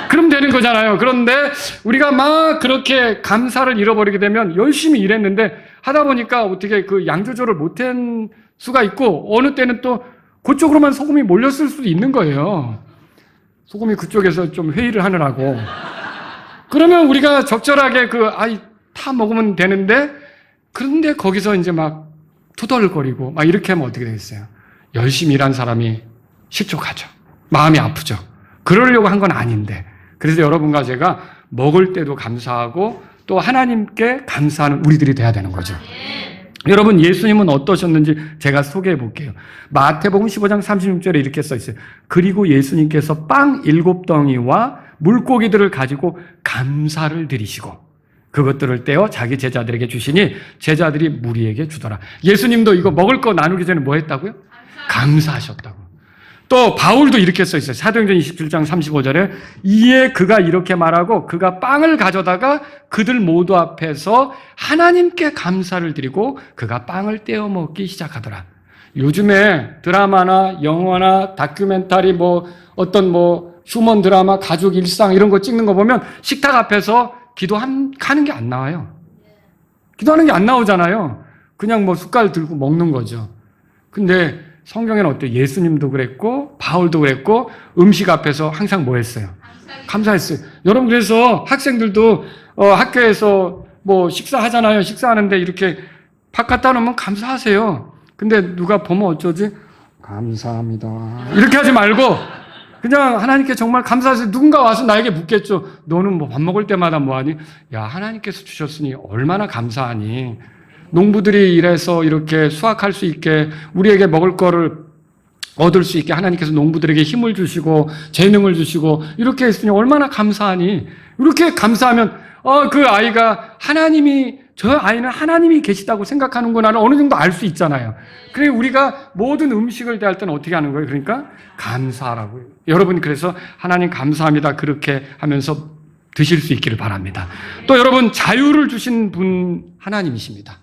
그럼 되는 거잖아요. 그런데 우리가 막 그렇게 감사를 잃어버리게 되면 열심히 일했는데 하다 보니까 어떻게 그 양 조절을 못한 수가 있고 어느 때는 또 그쪽으로만 소금이 몰렸을 수도 있는 거예요. 소금이 그쪽에서 좀 회의를 하느라고. 그러면 우리가 적절하게 타 먹으면 되는데 그런데 거기서 이제 막 투덜거리고 막 이렇게 하면 어떻게 되겠어요? 열심히 일한 사람이 실족하죠. 마음이 아프죠. 그러려고 한 건 아닌데. 그래서 여러분과 제가 먹을 때도 감사하고 또 하나님께 감사하는 우리들이 돼야 되는 거죠. 여러분 예수님은 어떠셨는지 제가 소개해 볼게요. 마태복음 15장 36절에 이렇게 써 있어요. 그리고 예수님께서 빵 7덩이와 물고기들을 가지고 감사를 드리시고 그것들을 떼어 자기 제자들에게 주시니 제자들이 무리에게 주더라. 예수님도 이거 먹을 거 나누기 전에 뭐 했다고요? 감사하셨다고. 또 바울도 이렇게 써 있어요. 사도행전 27장 35절에 이에 그가 이렇게 말하고 그가 빵을 가져다가 그들 모두 앞에서 하나님께 감사를 드리고 그가 빵을 떼어 먹기 시작하더라. 요즘에 드라마나 영화나 다큐멘터리 어떤 휴먼 드라마 가족 일상 이런 거 찍는 거 보면 식탁 앞에서 기도하는 게 안 나와요. 기도하는 게 안 나오잖아요. 그냥 숟갈 들고 먹는 거죠. 근데 성경에는 어때요? 예수님도 그랬고 바울도 그랬고 음식 앞에서 항상 뭐 했어요? 감사했어요. 여러분 그래서 학생들도 학교에서 식사하잖아요. 식사하는데 이렇게 밥 갖다 놓으면 감사하세요. 근데 누가 보면 어쩌지? 감사합니다. 이렇게 하지 말고 그냥 하나님께 정말 감사하세요. 누군가 와서 나에게 묻겠죠. 너는 밥 먹을 때마다 뭐하니? 야, 하나님께서 주셨으니 얼마나 감사하니? 농부들이 일해서 이렇게 수확할 수 있게 우리에게 먹을 거를 얻을 수 있게 하나님께서 농부들에게 힘을 주시고 재능을 주시고 이렇게 했으니 얼마나 감사하니? 이렇게 감사하면 그 아이가 저 아이는 하나님이 계시다고 생각하는구나를 어느 정도 알 수 있잖아요. 그래 우리가 모든 음식을 대할 때는 어떻게 하는 거예요? 그러니까 감사하라고요. 여러분 그래서 하나님 감사합니다. 그렇게 하면서 드실 수 있기를 바랍니다. 또 여러분 자유를 주신 분 하나님이십니다.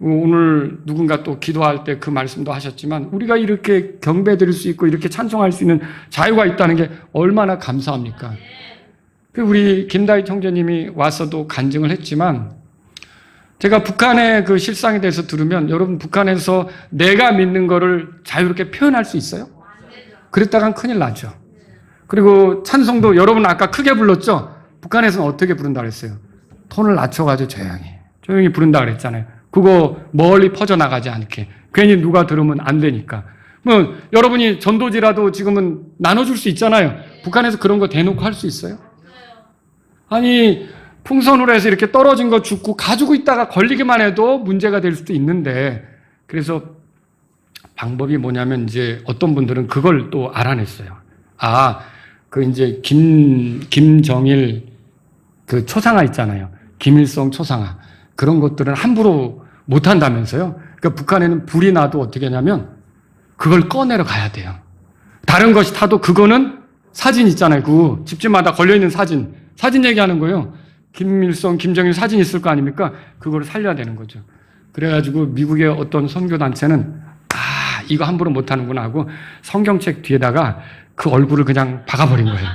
오늘 누군가 또 기도할 때 그 말씀도 하셨지만 우리가 이렇게 경배 드릴 수 있고 이렇게 찬송할 수 있는 자유가 있다는 게 얼마나 감사합니까? 우리 김다희 총재님이 와서도 간증을 했지만 제가 북한의 그 실상에 대해서 들으면 여러분 북한에서 내가 믿는 거를 자유롭게 표현할 수 있어요? 그랬다간 큰일 나죠. 그리고 찬송도 여러분 아까 크게 불렀죠? 북한에서는 어떻게 부른다 그랬어요? 톤을 낮춰가지고 조용히 부른다 그랬잖아요. 그거 멀리 퍼져나가지 않게. 괜히 누가 들으면 안 되니까. 여러분이 전도지라도 지금은 나눠줄 수 있잖아요. 북한에서 그런 거 대놓고 할 수 있어요? 아니, 풍선으로 해서 이렇게 떨어진 거 줍고 가지고 있다가 걸리기만 해도 문제가 될 수도 있는데, 그래서 방법이 뭐냐면 이제 어떤 분들은 그걸 또 알아냈어요. 김정일 그 초상화 있잖아요. 김일성 초상화. 그런 것들은 함부로 못 한다면서요. 그러니까 북한에는 불이 나도 어떻게 하냐면 그걸 꺼내러 가야 돼요. 다른 것이 타도 그거는 사진 있잖아요. 그 집집마다 걸려있는 사진 얘기하는 거예요. 김일성, 김정일 사진 있을 거 아닙니까? 그걸 살려야 되는 거죠. 그래가지고 미국의 어떤 선교단체는 이거 함부로 못 하는구나 하고 성경책 뒤에다가 그 얼굴을 그냥 박아버린 거예요.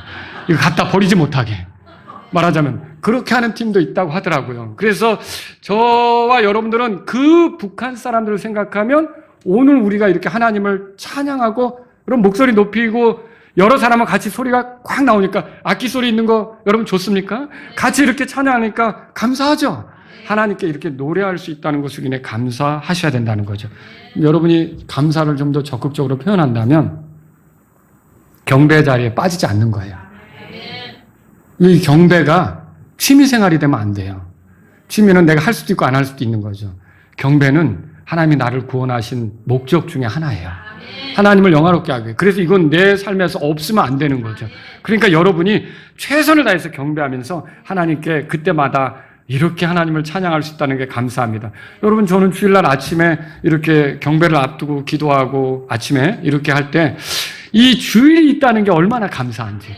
이거 갖다 버리지 못하게. 말하자면 그렇게 하는 팀도 있다고 하더라고요. 그래서 저와 여러분들은 그 북한 사람들을 생각하면 오늘 우리가 이렇게 하나님을 찬양하고 그런 목소리 높이고 여러 사람과 같이 소리가 꽉 나오니까 악기 소리 있는 거 여러분 좋습니까? 같이 이렇게 찬양하니까 감사하죠. 하나님께 이렇게 노래할 수 있다는 것을 인해 감사하셔야 된다는 거죠. 여러분이 감사를 좀 더 적극적으로 표현한다면 경배 자리에 빠지지 않는 거예요. 이 경배가 취미생활이 되면 안 돼요. 취미는 내가 할 수도 있고 안 할 수도 있는 거죠. 경배는 하나님이 나를 구원하신 목적 중에 하나예요. 하나님을 영화롭게 하기 위해. 그래서 이건 내 삶에서 없으면 안 되는 거죠. 그러니까 여러분이 최선을 다해서 경배하면서 하나님께 그때마다 이렇게 하나님을 찬양할 수 있다는 게 감사합니다. 여러분, 저는 주일날 아침에 이렇게 경배를 앞두고 기도하고 아침에 이렇게 할 때 이 주일이 있다는 게 얼마나 감사한지.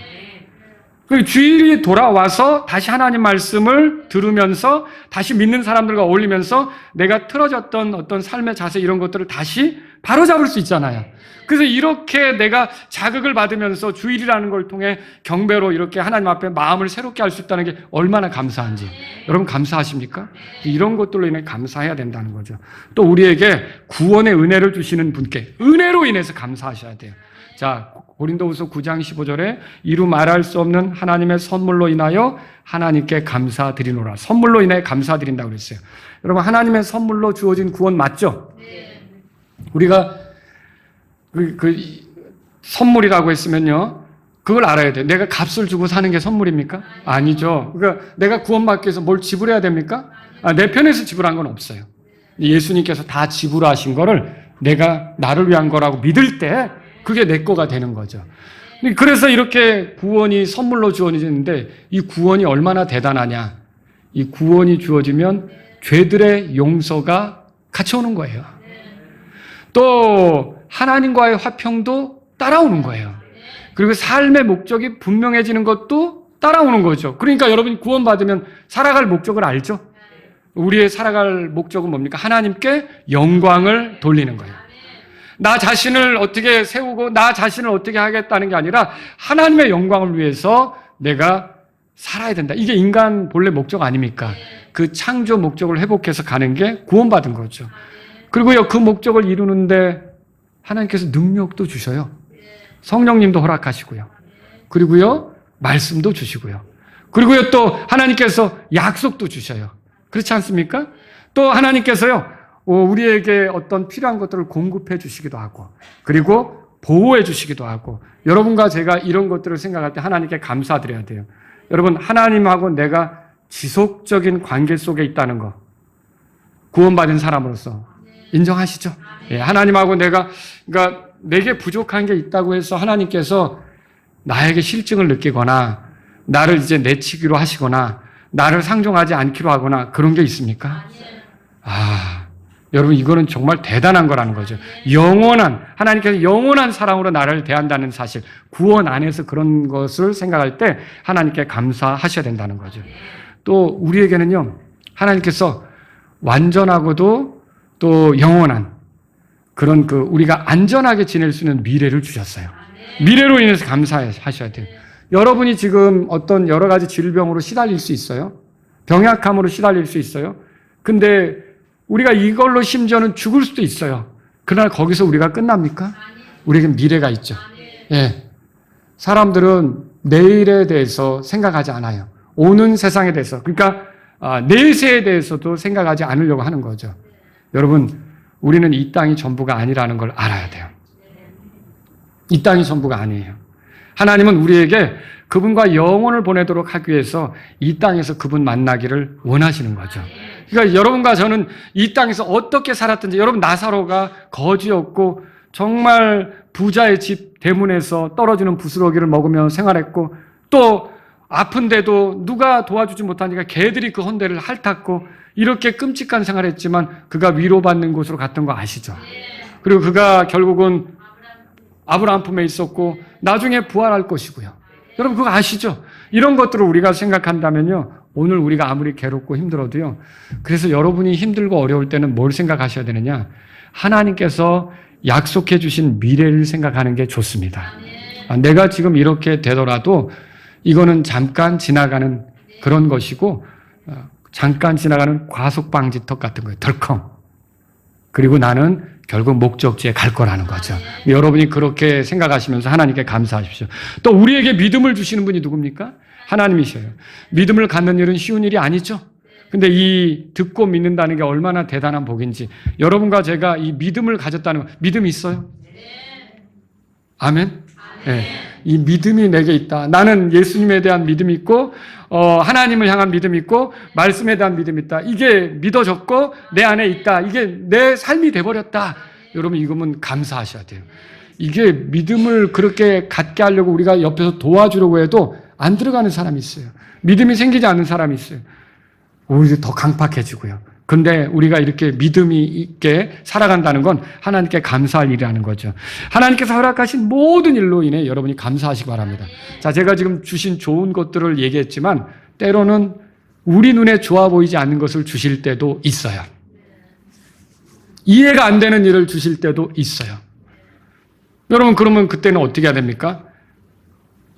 그 주일이 돌아와서 다시 하나님 말씀을 들으면서 다시 믿는 사람들과 어울리면서 내가 틀어졌던 어떤 삶의 자세 이런 것들을 다시 바로잡을 수 있잖아요. 그래서 이렇게 내가 자극을 받으면서 주일이라는 걸 통해 경배로 이렇게 하나님 앞에 마음을 새롭게 할 수 있다는 게 얼마나 감사한지. 여러분 감사하십니까? 이런 것들로 인해 감사해야 된다는 거죠. 또 우리에게 구원의 은혜를 주시는 분께 은혜로 인해서 감사하셔야 돼요. 자, 고린도후서 9장 15절에 이루 말할 수 없는 하나님의 선물로 인하여 하나님께 감사드리노라. 선물로 인해 감사드린다고 그랬어요. 여러분, 하나님의 선물로 주어진 구원 맞죠? 우리가 선물이라고 했으면요, 그걸 알아야 돼요. 내가 값을 주고 사는 게 선물입니까? 아니죠. 그러니까 내가 구원받기 위해서 뭘 지불해야 됩니까? 내 편에서 지불한 건 없어요. 예수님께서 다 지불하신 거를 내가 나를 위한 거라고 믿을 때 그게 내 거가 되는 거죠. 그래서 이렇게 구원이 선물로 주어지는데 이 구원이 얼마나 대단하냐. 이 구원이 주어지면 죄들의 용서가 같이 오는 거예요. 또 하나님과의 화평도 따라오는 거예요. 그리고 삶의 목적이 분명해지는 것도 따라오는 거죠. 그러니까 여러분이 구원받으면 살아갈 목적을 알죠? 우리의 살아갈 목적은 뭡니까? 하나님께 영광을 돌리는 거예요. 나 자신을 어떻게 세우고 나 자신을 어떻게 하겠다는 게 아니라 하나님의 영광을 위해서 내가 살아야 된다. 이게 인간 본래 목적 아닙니까? 그 창조 목적을 회복해서 가는 게 구원받은 거죠. 그리고요, 그 목적을 이루는데 하나님께서 능력도 주셔요. 성령님도 허락하시고요. 그리고요, 말씀도 주시고요. 그리고요, 또 하나님께서 약속도 주셔요. 그렇지 않습니까? 또 하나님께서요, 우리에게 어떤 필요한 것들을 공급해 주시기도 하고, 그리고 보호해 주시기도 하고, 여러분과 제가 이런 것들을 생각할 때 하나님께 감사드려야 돼요. 여러분, 하나님하고 내가 지속적인 관계 속에 있다는 거, 구원받은 사람으로서 인정하시죠? 예, 하나님하고 그러니까 내게 부족한 게 있다고 해서 하나님께서 나에게 실증을 느끼거나, 나를 이제 내치기로 하시거나, 나를 상종하지 않기로 하거나, 그런 게 있습니까? 여러분, 이거는 정말 대단한 거라는 거죠. 하나님께서 영원한 사랑으로 나를 대한다는 사실, 구원 안에서 그런 것을 생각할 때 하나님께 감사하셔야 된다는 거죠. 또 우리에게는요, 하나님께서 완전하고도 또 영원한 그런 우리가 안전하게 지낼 수 있는 미래를 주셨어요. 미래로 인해서 감사하셔야 돼요. 여러분이 지금 어떤 여러 가지 질병으로 시달릴 수 있어요. 병약함으로 시달릴 수 있어요. 근데 우리가 이걸로 심지어는 죽을 수도 있어요. 그러나 거기서 우리가 끝납니까? 우리에게 미래가 있죠. 예. 사람들은 내일에 대해서 생각하지 않아요. 오는 세상에 대해서. 그러니까 내세에 대해서도 생각하지 않으려고 하는 거죠. 여러분, 우리는 이 땅이 전부가 아니라는 걸 알아야 돼요. 이 땅이 전부가 아니에요. 하나님은 우리에게 그분과 영혼을 보내도록 하기 위해서 이 땅에서 그분 만나기를 원하시는 거죠. 그러니까 여러분과 저는 이 땅에서 어떻게 살았든지, 여러분 나사로가 거지였고 정말 부자의 집 대문에서 떨어지는 부스러기를 먹으며 생활했고, 또 아픈데도 누가 도와주지 못하니까 개들이 그 헌대를 핥았고, 이렇게 끔찍한 생활을 했지만 그가 위로받는 곳으로 갔던 거 아시죠? 그리고 그가 결국은 아브라함 품에 있었고 나중에 부활할 것이고요. 여러분 그거 아시죠? 이런 것들을 우리가 생각한다면요, 오늘 우리가 아무리 괴롭고 힘들어도요, 그래서 여러분이 힘들고 어려울 때는 뭘 생각하셔야 되느냐? 하나님께서 약속해 주신 미래를 생각하는 게 좋습니다. 내가 지금 이렇게 되더라도 이거는 잠깐 지나가는 그런 것이고, 잠깐 지나가는 과속방지턱 같은 거예요. 덜컹. 그리고 나는 결국 목적지에 갈 거라는 거죠. 여러분이 그렇게 생각하시면서 하나님께 감사하십시오. 또 우리에게 믿음을 주시는 분이 누굽니까? 하나님이셔요. 믿음을 갖는 일은 쉬운 일이 아니죠. 근데 이 듣고 믿는다는 게 얼마나 대단한 복인지, 여러분과 제가 이 믿음을 가졌다는 거, 믿음이 있어요? 아멘? 네. 이 믿음이 내게 있다. 나는 예수님에 대한 믿음이 있고 하나님을 향한 믿음이 있고 말씀에 대한 믿음이 있다. 이게 믿어졌고 내 안에 있다. 이게 내 삶이 돼버렸다. 여러분 이거면 감사하셔야 돼요. 이게 믿음을 그렇게 갖게 하려고 우리가 옆에서 도와주려고 해도 안 들어가는 사람이 있어요. 믿음이 생기지 않는 사람이 있어요. 오히려 더 강팍해지고요. 근데 우리가 이렇게 믿음이 있게 살아간다는 건 하나님께 감사할 일이라는 거죠. 하나님께서 허락하신 모든 일로 인해 여러분이 감사하시기 바랍니다. 자, 제가 지금 주신 좋은 것들을 얘기했지만 때로는 우리 눈에 좋아 보이지 않는 것을 주실 때도 있어요. 이해가 안 되는 일을 주실 때도 있어요. 여러분 그러면 그때는 어떻게 해야 됩니까?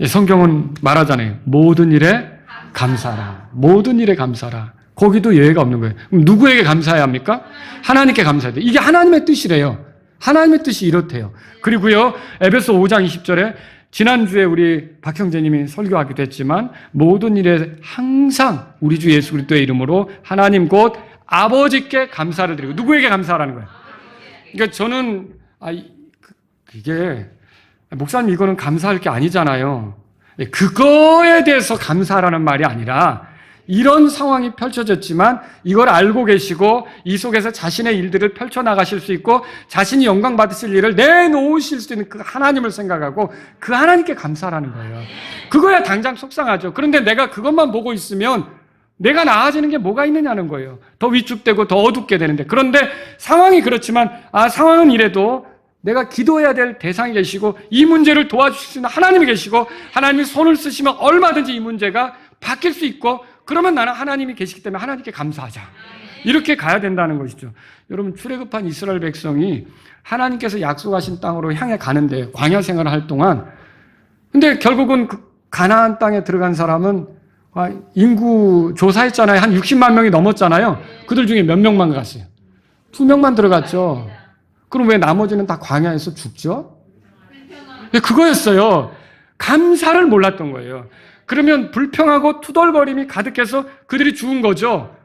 성경은 말하잖아요. 모든 일에 감사하라. 모든 일에 감사하라. 거기도 예외가 없는 거예요. 그럼 누구에게 감사해야 합니까? 하나님께 감사해야 돼요. 이게 하나님의 뜻이래요. 하나님의 뜻이 이렇대요. 그리고요, 에베소 5장 20절에 지난주에 우리 박형제님이 설교하기도 했지만 모든 일에 항상 우리 주 예수 그리스도의 이름으로 하나님 곧 아버지께 감사를 드리고 누구에게 감사하라는 거예요. 그러니까 저는 이게 목사님 이거는 감사할 게 아니잖아요. 그거에 대해서 감사하라는 말이 아니라 이런 상황이 펼쳐졌지만 이걸 알고 계시고 이 속에서 자신의 일들을 펼쳐나가실 수 있고 자신이 영광 받으실 일을 내놓으실 수 있는 그 하나님을 생각하고 그 하나님께 감사하라는 거예요. 그거야 당장 속상하죠. 그런데 내가 그것만 보고 있으면 내가 나아지는 게 뭐가 있느냐는 거예요. 더 위축되고 더 어둡게 되는데. 그런데 상황이 그렇지만 상황은 이래도 내가 기도해야 될 대상이 계시고 이 문제를 도와주실 수 있는 하나님이 계시고 하나님이 손을 쓰시면 얼마든지 이 문제가 바뀔 수 있고 그러면 나는 하나님이 계시기 때문에 하나님께 감사하자. 이렇게 가야 된다는 것이죠. 여러분 출애굽한 이스라엘 백성이 하나님께서 약속하신 땅으로 향해 가는데 광야 생활을 할 동안 근데 결국은 그 가나안 땅에 들어간 사람은 인구 조사했잖아요. 한 60만 명이 넘었잖아요. 그들 중에 몇 명만 갔어요? 2명만 들어갔죠. 그럼 왜 나머지는 다 광야에서 죽죠? 그거였어요. 감사를 몰랐던 거예요. 그러면 불평하고 투덜거림이 가득해서 그들이 죽은 거죠.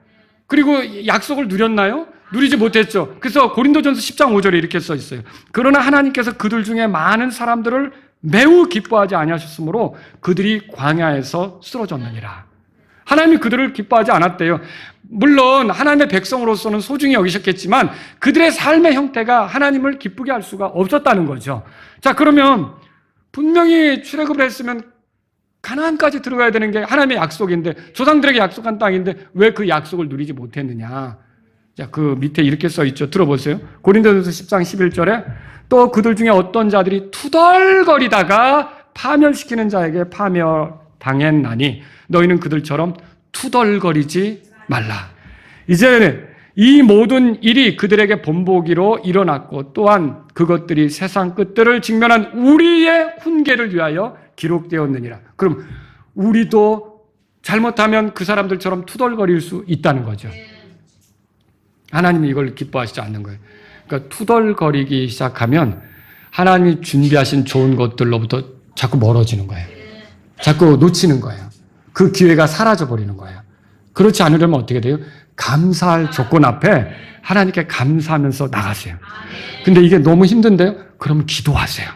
그리고 약속을 누렸나요? 누리지 못했죠. 그래서 고린도전서 10장 5절에 이렇게 써 있어요. 그러나 하나님께서 그들 중에 많은 사람들을 매우 기뻐하지 아니하셨으므로 그들이 광야에서 쓰러졌느니라. 하나님이 그들을 기뻐하지 않았대요. 물론 하나님의 백성으로서는 소중히 여기셨겠지만 그들의 삶의 형태가 하나님을 기쁘게 할 수가 없었다는 거죠. 자, 그러면 분명히 출애굽을 했으면 가나안까지 들어가야 되는 게 하나님의 약속인데 조상들에게 약속한 땅인데 왜 그 약속을 누리지 못했느냐. 자, 그 밑에 이렇게 써 있죠. 들어보세요. 고린도전서 10장 11절에 또 그들 중에 어떤 자들이 투덜거리다가 파멸시키는 자에게 파멸당했나니 너희는 그들처럼 투덜거리지 말라. 이제 이 모든 일이 그들에게 본보기로 일어났고 또한 그것들이 세상 끝들을 직면한 우리의 훈계를 위하여 기록되었느니라. 그럼 우리도 잘못하면 그 사람들처럼 투덜거릴 수 있다는 거죠. 하나님이 이걸 기뻐하시지 않는 거예요. 그러니까 투덜거리기 시작하면 하나님이 준비하신 좋은 것들로부터 자꾸 멀어지는 거예요. 자꾸 놓치는 거예요. 그 기회가 사라져버리는 거예요. 그렇지 않으려면 어떻게 돼요? 감사할 조건 앞에 하나님께 감사하면서 나가세요. 근데 이게 너무 힘든데요? 그러면 기도하세요.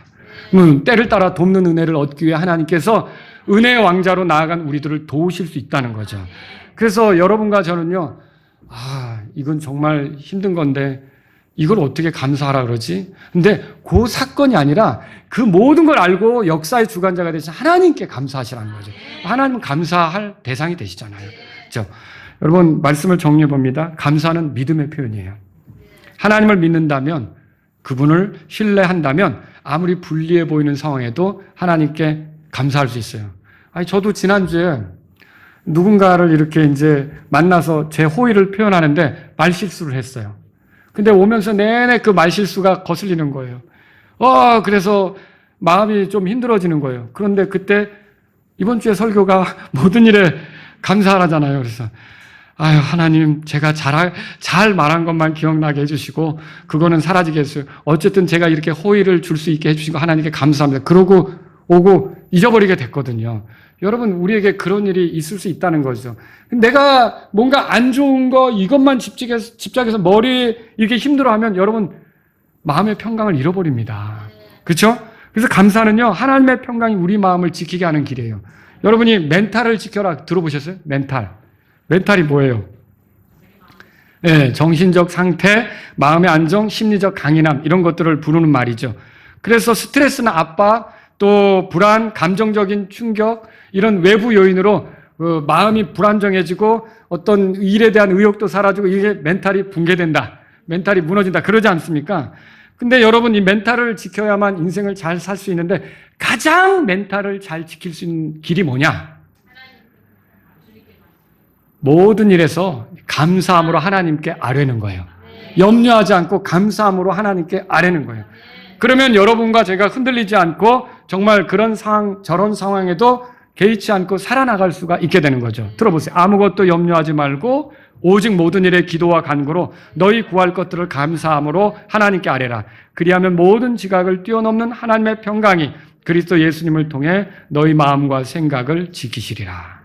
때를 따라 돕는 은혜를 얻기 위해 하나님께서 은혜의 왕자로 나아간 우리들을 도우실 수 있다는 거죠. 그래서 여러분과 저는요, 이건 정말 힘든 건데 이걸 어떻게 감사하라 그러지? 근데 그 사건이 아니라 그 모든 걸 알고 역사의 주관자가 되신 하나님께 감사하시라는 거죠. 하나님은 감사할 대상이 되시잖아요. 그렇죠? 여러분 말씀을 정리해 봅니다. 감사는 믿음의 표현이에요. 하나님을 믿는다면 그분을 신뢰한다면 아무리 불리해 보이는 상황에도 하나님께 감사할 수 있어요. 저도 지난주에 누군가를 이렇게 이제 만나서 제 호의를 표현하는데 말실수를 했어요. 근데 오면서 내내 그 말실수가 거슬리는 거예요. 그래서 마음이 좀 힘들어지는 거예요. 그런데 그때 이번 주에 설교가 모든 일에 감사하라잖아요. 그래서 하나님 제가 잘 말한 것만 기억나게 해주시고 그거는 사라지게 해주세요. 어쨌든 제가 이렇게 호의를 줄 수 있게 해주신 거 하나님께 감사합니다. 그러고 오고 잊어버리게 됐거든요. 여러분 우리에게 그런 일이 있을 수 있다는 거죠. 내가 뭔가 안 좋은 거 이것만 집착해서 머리 이렇게 힘들어하면 여러분 마음의 평강을 잃어버립니다. 그렇죠? 그래서 감사는요, 하나님의 평강이 우리 마음을 지키게 하는 길이에요. 여러분이 멘탈을 지켜라 들어보셨어요? 멘탈이 뭐예요? 네, 정신적 상태, 마음의 안정, 심리적 강인함 이런 것들을 부르는 말이죠. 그래서 스트레스나 압박, 또 불안, 감정적인 충격 이런 외부 요인으로 마음이 불안정해지고 어떤 일에 대한 의욕도 사라지고 이게 멘탈이 붕괴된다. 멘탈이 무너진다. 그러지 않습니까? 근데 여러분 이 멘탈을 지켜야만 인생을 잘 살 수 있는데 가장 멘탈을 잘 지킬 수 있는 길이 뭐냐? 모든 일에서 감사함으로 하나님께 아뢰는 거예요. 염려하지 않고 감사함으로 하나님께 아뢰는 거예요. 그러면 여러분과 제가 흔들리지 않고 정말 그런 상황, 저런 상황에도 개의치 않고 살아나갈 수가 있게 되는 거죠. 들어보세요. 아무것도 염려하지 말고 오직 모든 일에 기도와 간구로 너희 구할 것들을 감사함으로 하나님께 아뢰라. 그리하면 모든 지각을 뛰어넘는 하나님의 평강이 그리스도 예수님을 통해 너희 마음과 생각을 지키시리라.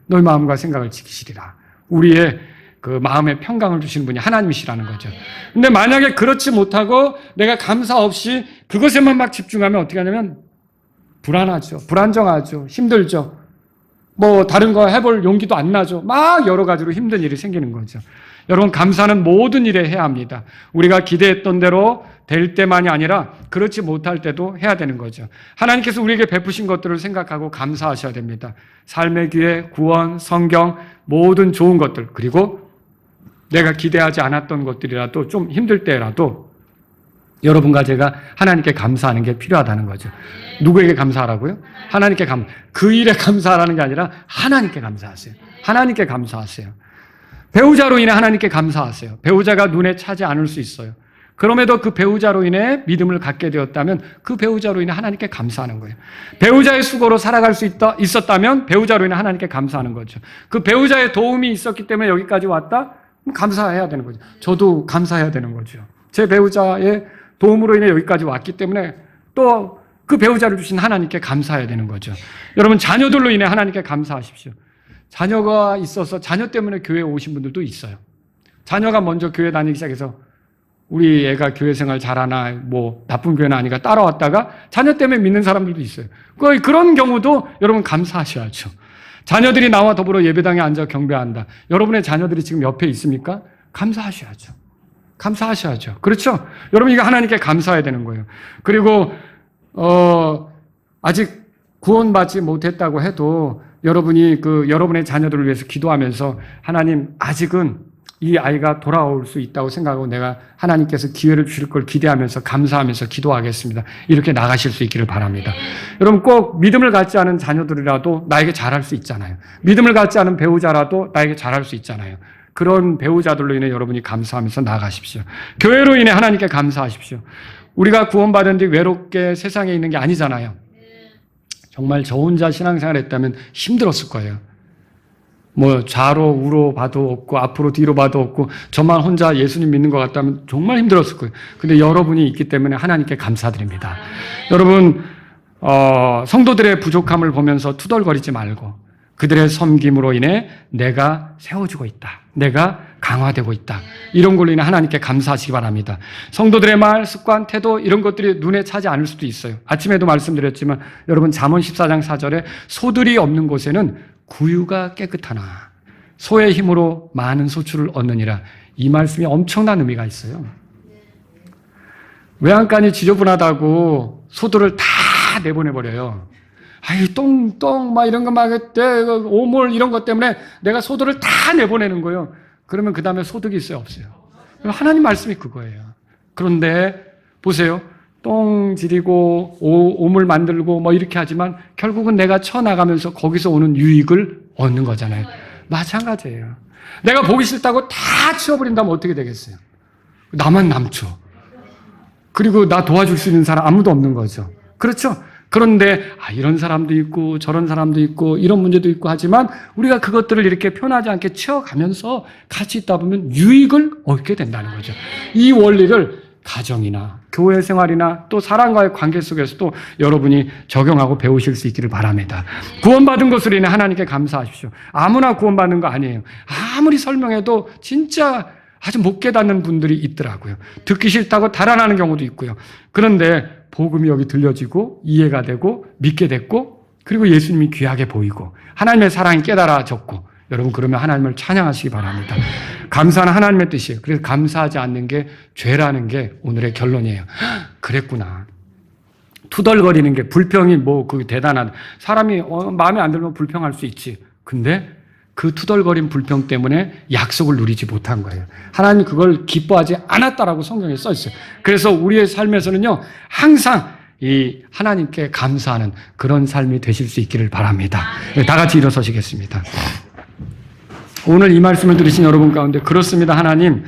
너희 마음과 생각을 지키시리라. 우리의 그 마음의 평강을 주시는 분이 하나님이시라는 거죠. 근데 만약에 그렇지 못하고 내가 감사 없이 그것에만 막 집중하면 어떻게 하냐면 불안하죠. 불안정하죠. 힘들죠. 뭐 다른 거 해볼 용기도 안 나죠. 막 여러 가지로 힘든 일이 생기는 거죠. 여러분 감사는 모든 일에 해야 합니다. 우리가 기대했던 대로 될 때만이 아니라 그렇지 못할 때도 해야 되는 거죠. 하나님께서 우리에게 베푸신 것들을 생각하고 감사하셔야 됩니다. 삶의 기회, 구원, 성경, 모든 좋은 것들 그리고 내가 기대하지 않았던 것들이라도 좀 힘들 때라도 여러분과 제가 하나님께 감사하는 게 필요하다는 거죠. 누구에게 감사하라고요? 하나님께 그 일에 감사하라는 게 아니라 하나님께 감사하세요. 하나님께 감사하세요. 배우자로 인해 하나님께 감사하세요. 배우자가 눈에 차지 않을 수 있어요. 그럼에도 그 배우자로 인해 믿음을 갖게 되었다면 그 배우자로 인해 하나님께 감사하는 거예요. 배우자의 수고로 살아갈 수 있었다면 배우자로 인해 하나님께 감사하는 거죠. 그 배우자의 도움이 있었기 때문에 여기까지 왔다? 그럼 감사해야 되는 거죠. 저도 감사해야 되는 거죠. 제 배우자의 도움으로 인해 여기까지 왔기 때문에 또 그 배우자를 주신 하나님께 감사해야 되는 거죠. 여러분 자녀들로 인해 하나님께 감사하십시오. 자녀가 있어서 자녀 때문에 교회에 오신 분들도 있어요. 자녀가 먼저 교회 다니기 시작해서 우리 애가 교회 생활 잘하나 뭐 나쁜 교회는 아니까 따라왔다가 자녀 때문에 믿는 사람들도 있어요. 그런 경우도 여러분 감사하셔야죠. 자녀들이 나와 더불어 예배당에 앉아 경배한다. 여러분의 자녀들이 지금 옆에 있습니까? 감사하셔야죠. 감사하셔야죠. 그렇죠? 여러분 이거 하나님께 감사해야 되는 거예요. 그리고 아직 구원받지 못했다고 해도 여러분이 여러분의 자녀들을 위해서 기도하면서 하나님 아직은 이 아이가 돌아올 수 있다고 생각하고 내가 하나님께서 기회를 주실 걸 기대하면서 감사하면서 기도하겠습니다. 이렇게 나가실 수 있기를 바랍니다. 여러분 꼭 믿음을 갖지 않은 자녀들이라도 나에게 잘할 수 있잖아요. 믿음을 갖지 않은 배우자라도 나에게 잘할 수 있잖아요. 그런 배우자들로 인해 여러분이 감사하면서 나가십시오. 교회로 인해 하나님께 감사하십시오. 우리가 구원받은 뒤 외롭게 세상에 있는 게 아니잖아요. 정말 저 혼자 신앙생활 했다면 힘들었을 거예요. 뭐 좌로 우로 봐도 없고 앞으로 뒤로 봐도 없고 저만 혼자 예수님 믿는 것 같다면 정말 힘들었을 거예요. 근데 여러분이 있기 때문에 하나님께 감사드립니다. 여러분 성도들의 부족함을 보면서 투덜거리지 말고 그들의 섬김으로 인해 내가 세워지고 있다. 내가 강화되고 있다. 이런 걸로 인해 하나님께 감사하시기 바랍니다. 성도들의 말, 습관, 태도 이런 것들이 눈에 차지 않을 수도 있어요. 아침에도 말씀드렸지만 여러분 잠언 14장 4절에 소들이 없는 곳에는 구유가 깨끗하나 소의 힘으로 많은 소출을 얻느니라. 이 말씀이 엄청난 의미가 있어요. 외양간이 지저분하다고 소들을 다 내보내버려요. 아이, 똥, 막 이런 거 막, 오몰 이런 것 때문에 내가 소들을 다 내보내는 거예요. 그러면 그 다음에 소득이 있어요, 없어요? 하나님 말씀이 그거예요. 그런데 보세요. 똥 지리고 오물 만들고 뭐 이렇게 하지만 결국은 내가 쳐나가면서 거기서 오는 유익을 얻는 거잖아요. 마찬가지예요. 내가 보기 싫다고 다 치워버린다면 어떻게 되겠어요? 나만 남죠. 그리고 나 도와줄 수 있는 사람 아무도 없는 거죠. 그렇죠? 그런데 이런 사람도 있고 저런 사람도 있고 이런 문제도 있고 하지만 우리가 그것들을 이렇게 편하지 않게 치워가면서 같이 있다 보면 유익을 얻게 된다는 거죠. 이 원리를 가정이나 교회 생활이나 또 사람과의 관계 속에서도 여러분이 적용하고 배우실 수 있기를 바랍니다. 구원받은 것으로 인해 하나님께 감사하십시오. 아무나 구원받는 거 아니에요. 아무리 설명해도 진짜 아주 못 깨닫는 분들이 있더라고요. 듣기 싫다고 달아나는 경우도 있고요. 그런데 복음이 여기 들려지고 이해가 되고 믿게 됐고 그리고 예수님이 귀하게 보이고 하나님의 사랑이 깨달아졌고 여러분 그러면 하나님을 찬양하시기 바랍니다. 감사는 하나님의 뜻이에요. 그래서 감사하지 않는 게 죄라는 게 오늘의 결론이에요. 그랬구나. 투덜거리는 게 불평이 그게 대단한 사람이 마음에 안 들면 불평할 수 있지. 근데 그 투덜거린 불평 때문에 약속을 누리지 못한 거예요. 하나님 그걸 기뻐하지 않았다라고 성경에 써 있어요. 그래서 우리의 삶에서는요 항상 이 하나님께 감사하는 그런 삶이 되실 수 있기를 바랍니다. 다 같이 일어서시겠습니다. 오늘 이 말씀을 들으신 여러분 가운데 그렇습니다. 하나님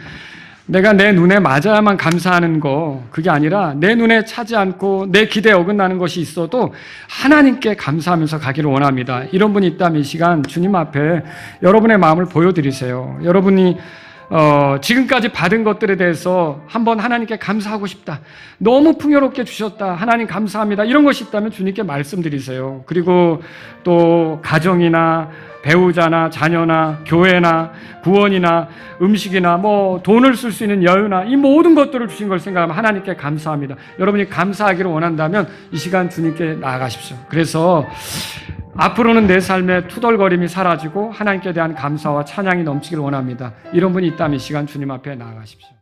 내가 내 눈에 맞아야만 감사하는 거 그게 아니라 내 눈에 차지 않고 내 기대에 어긋나는 것이 있어도 하나님께 감사하면서 가기를 원합니다. 이런 분이 있다면 이 시간 주님 앞에 여러분의 마음을 보여드리세요. 여러분이 지금까지 받은 것들에 대해서 한번 하나님께 감사하고 싶다. 너무 풍요롭게 주셨다. 하나님 감사합니다. 이런 것이 있다면 주님께 말씀드리세요. 그리고 또 가정이나 배우자나 자녀나 교회나 구원이나 음식이나 돈을 쓸 수 있는 여유나 이 모든 것들을 주신 걸 생각하면 하나님께 감사합니다. 여러분이 감사하기를 원한다면 이 시간 주님께 나아가십시오. 그래서 앞으로는 내 삶의 투덜거림이 사라지고 하나님께 대한 감사와 찬양이 넘치기를 원합니다. 이런 분이 있다면 이 시간 주님 앞에 나아가십시오.